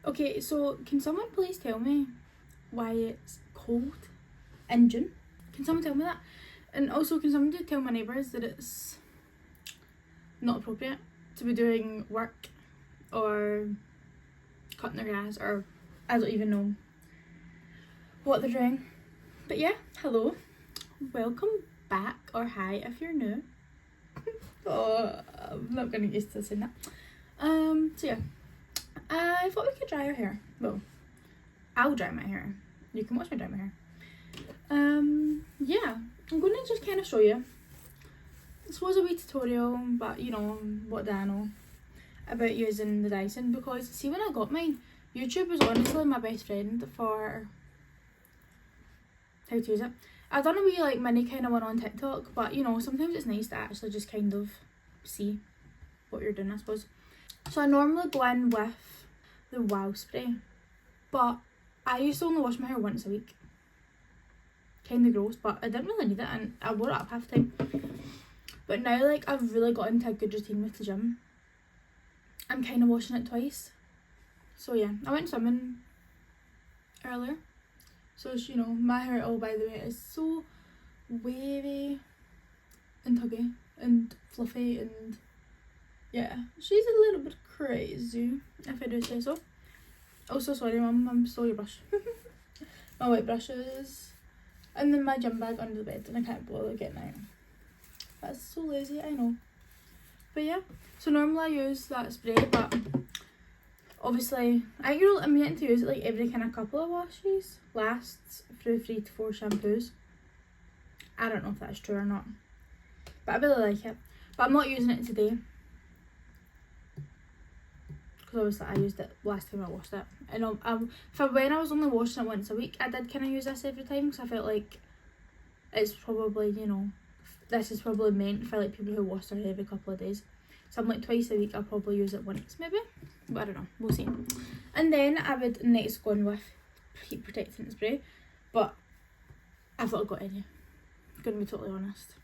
Okay, so can someone please tell me why it's cold in June? Can someone tell me that? And also, can somebody tell my neighbours that it's not appropriate to be doing work or cutting their grass, or I don't even know what they're doing. But yeah, hello, welcome back, or hi if you're new. Oh, I'm not gonna get used to saying that. So yeah, I thought we could dry our hair. Well, I'll dry my hair. You can watch me dry my hair. Yeah, I'm gonna just kind of show you. This was a wee tutorial, but you know, what do I know about using the Dyson, because see, when I got mine, YouTube was honestly my best friend for how to use it. I've done a wee like mini kind of one on TikTok, but you know, sometimes it's nice to actually just kind of see what you're doing, I suppose. So I normally go in with the Wow spray, but I used to only wash my hair once a week. Kind of gross, but I didn't really need it, and I wore it up half the time. But now, like, I've really got into a good routine with the gym. I'm kind of washing it twice. So yeah, I went swimming earlier. So, you know, my hair, oh, by the way, is so wavy and tuggy and fluffy, and yeah, she's a little bit crazy, if I do say so. Also, sorry mum, I'm stole your brush. My white brushes, and then my gym bag under the bed, and I can't bother getting out. That's so lazy, I know. But yeah, so normally I use that spray, but obviously I'm meant to use it like every kind of couple of washes. Lasts through 3 to 4 shampoos. I don't know if that's true or not, but I really like it. But I'm not using it today, because obviously I used it last time I washed it. And when I was only washing it once a week, I did kind of use this every time, because I felt like it's probably, you know, this is probably meant for like people who wash their hair every couple of days. So I'm like twice a week, I'll probably use it once maybe, but I don't know, we'll see. And then I would next go in with heat protectant spray, but I've not got any, I'm gonna be totally honest.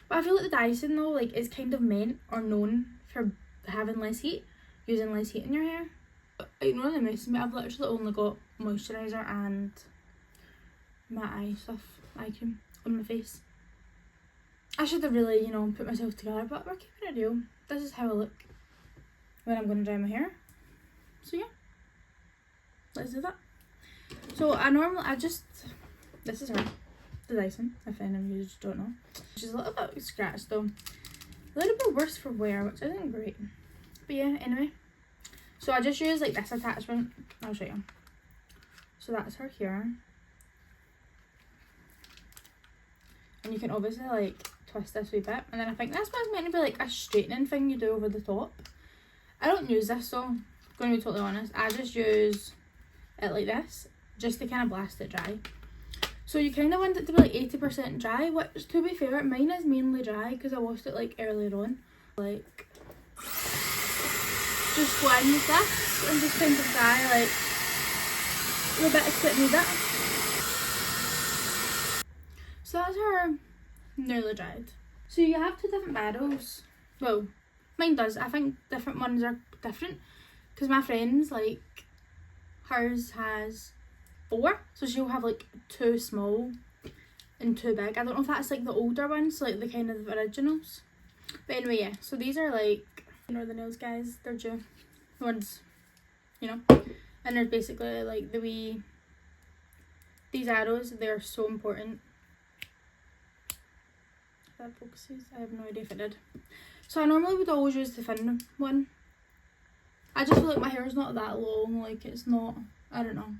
But I feel like the Dyson though, like, it's kind of meant or known for having less heat, using less heat in your hair. But it really messes me. I've literally only got moisturiser and my eye cream on my face. I should have really, you know, put myself together, but we're keeping it real. This is how I look when I'm going to dry my hair. So yeah, let's do that. So this is her, the Dyson, if any of you don't know. She's a little bit scratched though. A little bit worse for wear, which isn't great. But yeah, anyway. So I just use like this attachment. I'll show you. So that's her here. And you can obviously like twist this wee bit, and then I think this one's meant to be like a straightening thing you do over the top. I don't use this, so I'm going to be totally honest, I just use it like this just to kind of blast it dry. So you kind of want it to be like 80% dry, which to be fair, mine is mainly dry because I washed it like earlier on. Like, just go in with this and just kind of dry like the bits that need it. So that's her nearly dried. So you have 2 different barrels. Well, mine does. I think different ones are different, because my friend's, like, hers has 4, so she'll have like 2 small and 2 big. I don't know if that's like the older ones, like the kind of originals. But anyway, yeah, so these are like, you know, the nails guys, they're the ones, you know, and they're basically like these arrows, they're so important. That focuses, I have no idea if it did. So I normally would always use the thin one. I just feel like my hair is not that long, like it's not, I don't know.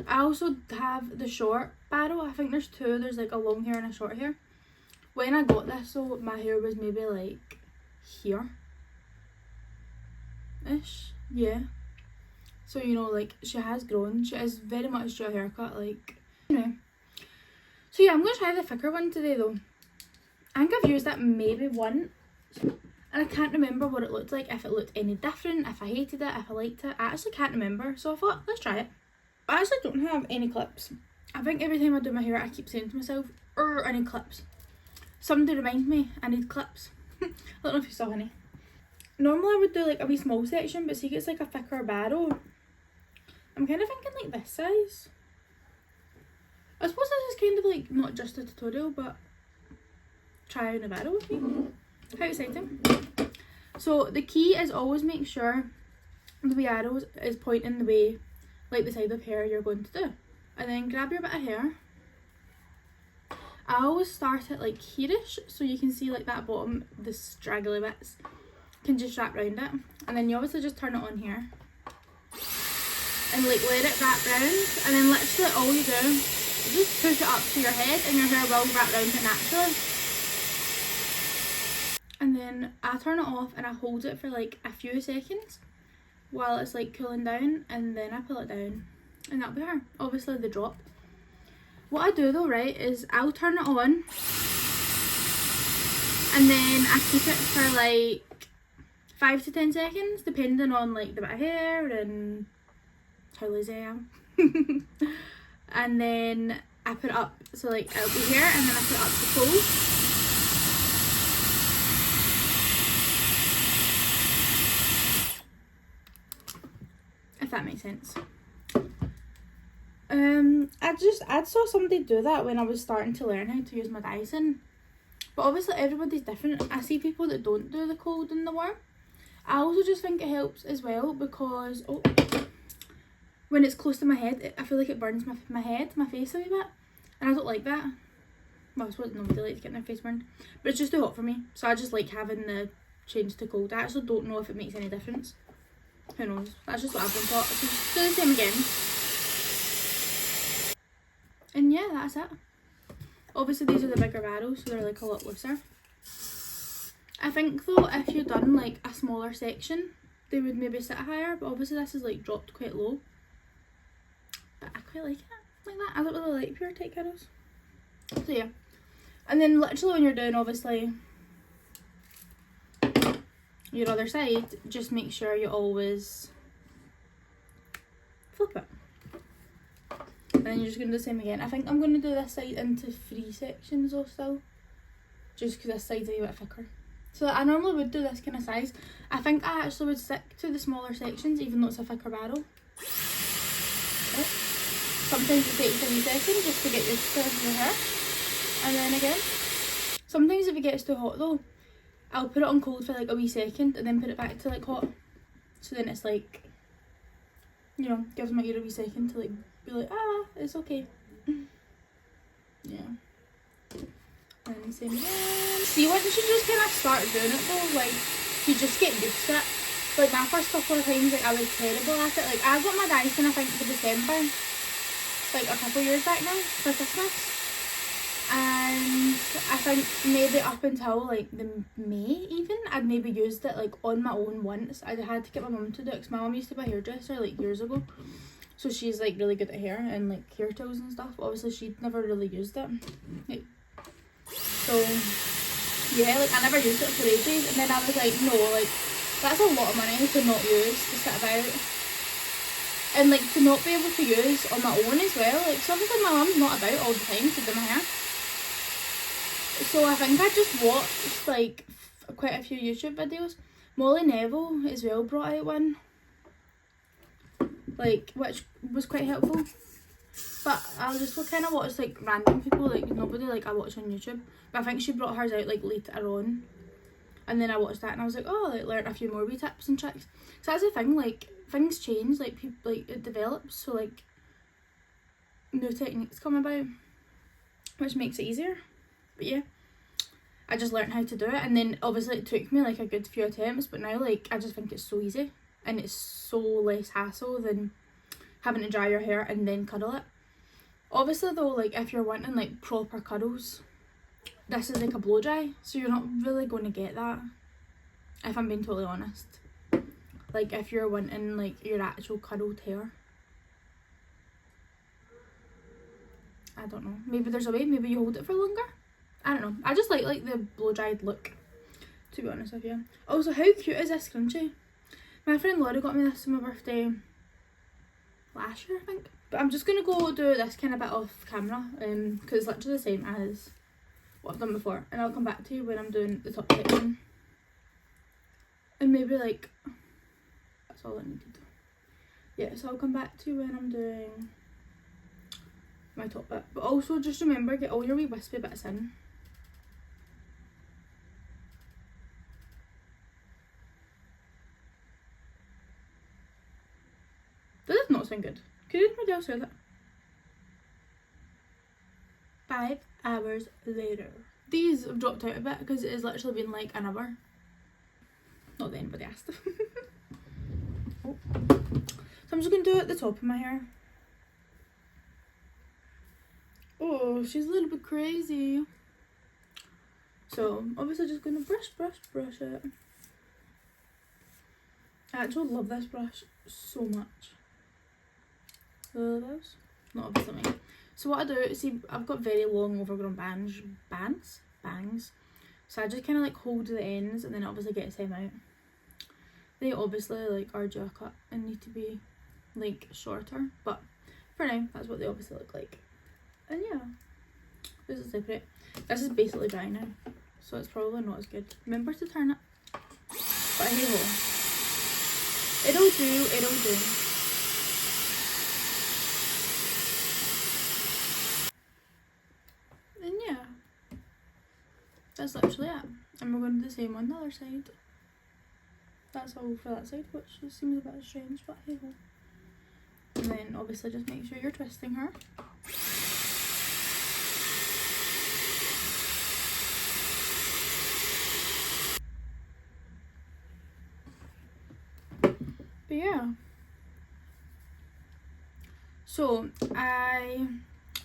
I also have the short barrel. I think there's 2, there's like a long hair and a short hair. When I got this, so my hair was maybe like here ish, yeah. So you know, like, she has grown, she is very much due a haircut, like, anyway. So yeah, I'm gonna try the thicker one today though. I think I've used that maybe once, and I can't remember what it looked like, if it looked any different, if I hated it, if I liked it. I actually can't remember, so I thought, let's try it. I actually don't have any clips. I think every time I do my hair, I keep saying to myself, I need clips. Somebody remind me, I need clips. I don't know if you saw any. Normally I would do like a wee small section, but see, it's like a thicker barrel. I'm kind of thinking like this size. I suppose this is kind of like not just a tutorial, but trying a video with me. How exciting. So the key is always make sure the wee arrows is pointing the way, like the side of hair you're going to do. And then grab your bit of hair. I always start it like here-ish, so you can see like that bottom, the straggly bits, can just wrap around it. And then you obviously just turn it on here. And like let it wrap round, and then literally all you do is just push it up to your head and your hair will wrap round it naturally. And then I turn it off and I hold it for like a few seconds while it's like cooling down, and then I pull it down and that'll be her. Obviously the drop. What I do though, right, is I'll turn it on and then I keep it for like 5 to 10 seconds depending on like the bit of hair and how lazy I am. And then I put it up, so like it'll be here, and then I put it up to cold. If that makes sense. I saw somebody do that when I was starting to learn how to use my Dyson, but obviously everybody's different. I see people that don't do the cold and the warm. I also just think it helps as well because when it's close to my head, I feel like it burns my head, my face a wee bit, and I don't like that. Well, I suppose nobody likes getting their face burned, but it's just too hot for me, so I just like having the change to cold. I actually don't know if it makes any difference. Who knows? That's just what I've been taught. So just do the same again. And yeah, that's it. Obviously these are the bigger barrels, so they're like a lot looser. I think though if you've done like a smaller section, they would maybe sit higher, but obviously this is like dropped quite low. But I quite like it like that. I don't really like pure tight curls. So yeah. And then literally when you're doing obviously your other side, just make sure you always flip it. And then you're just going to do the same again. I think I'm going to do this side into 3 sections though still. Just because this side's a bit thicker. So I normally would do this kind of size. I think I actually would stick to the smaller sections even though it's a thicker barrel. Sometimes it takes a wee second just to get used to your hair. And then again. Sometimes if it gets too hot though, I'll put it on cold for like a wee second and then put it back to like hot. So then it's like, you know, gives my ear a wee second to like be like, ah, it's okay. Yeah. And same again. See, once you just kind of start doing it though, like, you just get used to it. Like my first couple of times, like I was terrible at it. Like I got my Dyson I think for December, like a couple years back now, for Christmas. And I think maybe up until like the May even, I'd maybe used it like on my own once. I had to get my mum to do it because my mum used to be a hairdresser like years ago. So she's like really good at hair and like hair tools and stuff. But obviously she'd never really used it. Like, so yeah, like I never used it for ages. And then I was like, no, like that's a lot of money to not use, to sit about. And like to not be able to use on my own as well. Like something my mum's not about all the time to do my hair. So I think I just watched like quite a few YouTube videos. Molly Neville as well brought out one, like, which was quite helpful. But I just kind of watch like random people, like nobody like I watch on YouTube. But I think she brought hers out like later on, and then I watched that and I was like, oh, like learned a few more wee tips and tricks. So that's the thing, like things change, like people, like it develops, so like new techniques come about, which makes it easier. But yeah, I just learned how to do it, and then obviously it took me like a good few attempts, but now like I just think it's so easy and it's so less hassle than having to dry your hair and then cuddle it. Obviously though, like if you're wanting like proper cuddles, this is like a blow dry, so you're not really going to get that, if I'm being totally honest. Like if you're wanting like your actual cuddled hair, I don't know, maybe there's a way, maybe you hold it for longer. I don't know, I just like the blow dried look, to be honest with you. Also, how cute is this scrunchie? My friend Laura got me this for my birthday last year I think. But I'm just going to go do this kind of bit off camera, because it's literally the same as what I've done before, and I'll come back to you when I'm doing the top section. And maybe like, that's all I needed. yeah, so I'll come back to you when I'm doing my top bit. But also just remember, get all your wee wispy bits in. That does not sound good. Could anybody else hear that? 5 hours later. These have dropped out a bit because it has literally been like an hour. Not that anybody asked. Oh. So I'm just going to do it at the top of my hair. Oh, she's a little bit crazy. So obviously just going to brush it. I actually love this brush so much. Love this. Not obviously me. So what I do, see, I've got very long overgrown bangs. So I just kind of like hold the ends and then obviously get them out. They obviously like are due a cut and need to be like shorter, but for now that's what they obviously look like. And yeah, this is separate. This is basically dry now, so it's probably not as good. Remember to turn it. But hey ho, it'll do. And yeah, that's literally it. And we're going to do the same on the other side. That's all for that side, which just seems a bit strange, but hey ho. And then obviously just make sure you're twisting her. But yeah. So I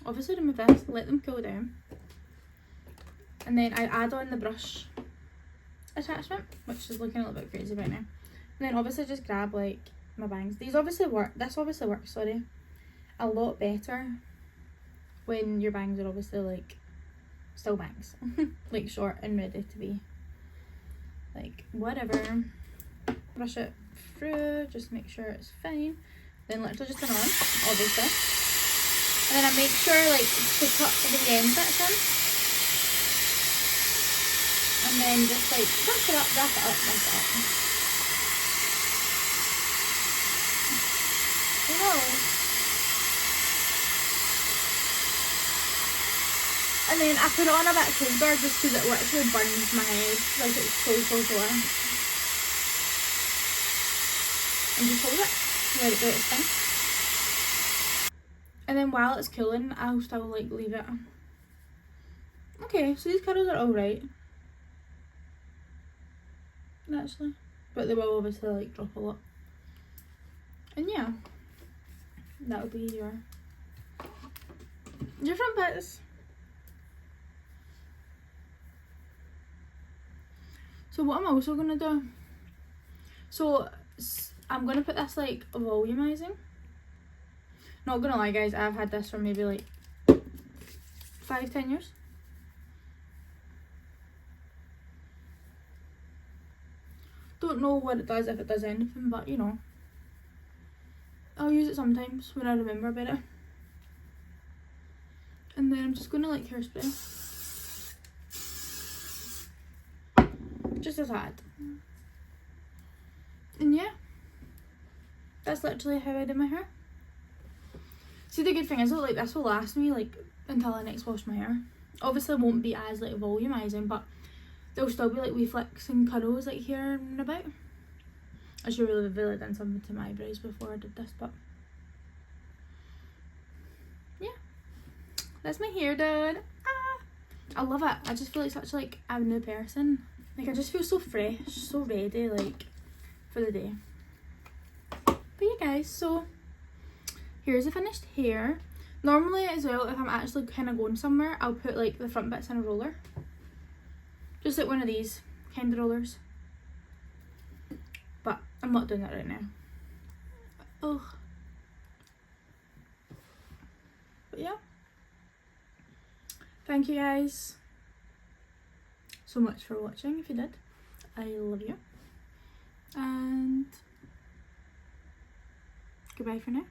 obviously remove this, let them cool down. And then I add on the brush attachment, which is looking a little bit crazy right now. And then obviously just grab like my bangs. This obviously works, sorry, a lot better when your bangs are obviously like still bangs. Like short and ready to be like whatever. Brush it through, just make sure it's fine. Then literally just turn on, obviously. And then I make sure like to cut the end section. And then just like wrap it up. Oh. And then I put it on a bit colder just because it literally burns my head. Like it's so sore. And just hold it, let it do its thing. And then while it's cooling, I'll still like leave it. Okay, so these colours are alright. Actually. But they will obviously like drop a lot. And yeah. That'll be your front bits. So what I'm also going to do, so I'm going to put this like volumizing. Not going to lie guys, I've had this for maybe like 5-10 years. Don't know what it does, if it does anything, but you know, I'll use it sometimes when I remember about it. And then I'm just going to like hairspray. Just a tad. And yeah, that's literally how I do my hair. See, the good thing is though, like this will last me like until I next wash my hair. Obviously it won't be as like volumizing, but there'll still be like wee flicks and curls like here and about. I should really have done something to my eyebrows before I did this, but yeah, that's my hair done. I love it. I just feel like such like a new person. Like I just feel so fresh, so ready like for the day. But yeah guys, so here's the finished hair. Normally as well, if I'm actually kind of going somewhere, I'll put like the front bits in a roller. Just like one of these kind of rollers. But I'm not doing that right now. Ugh. But yeah. Thank you guys so much for watching. If you did, I love you. And goodbye for now.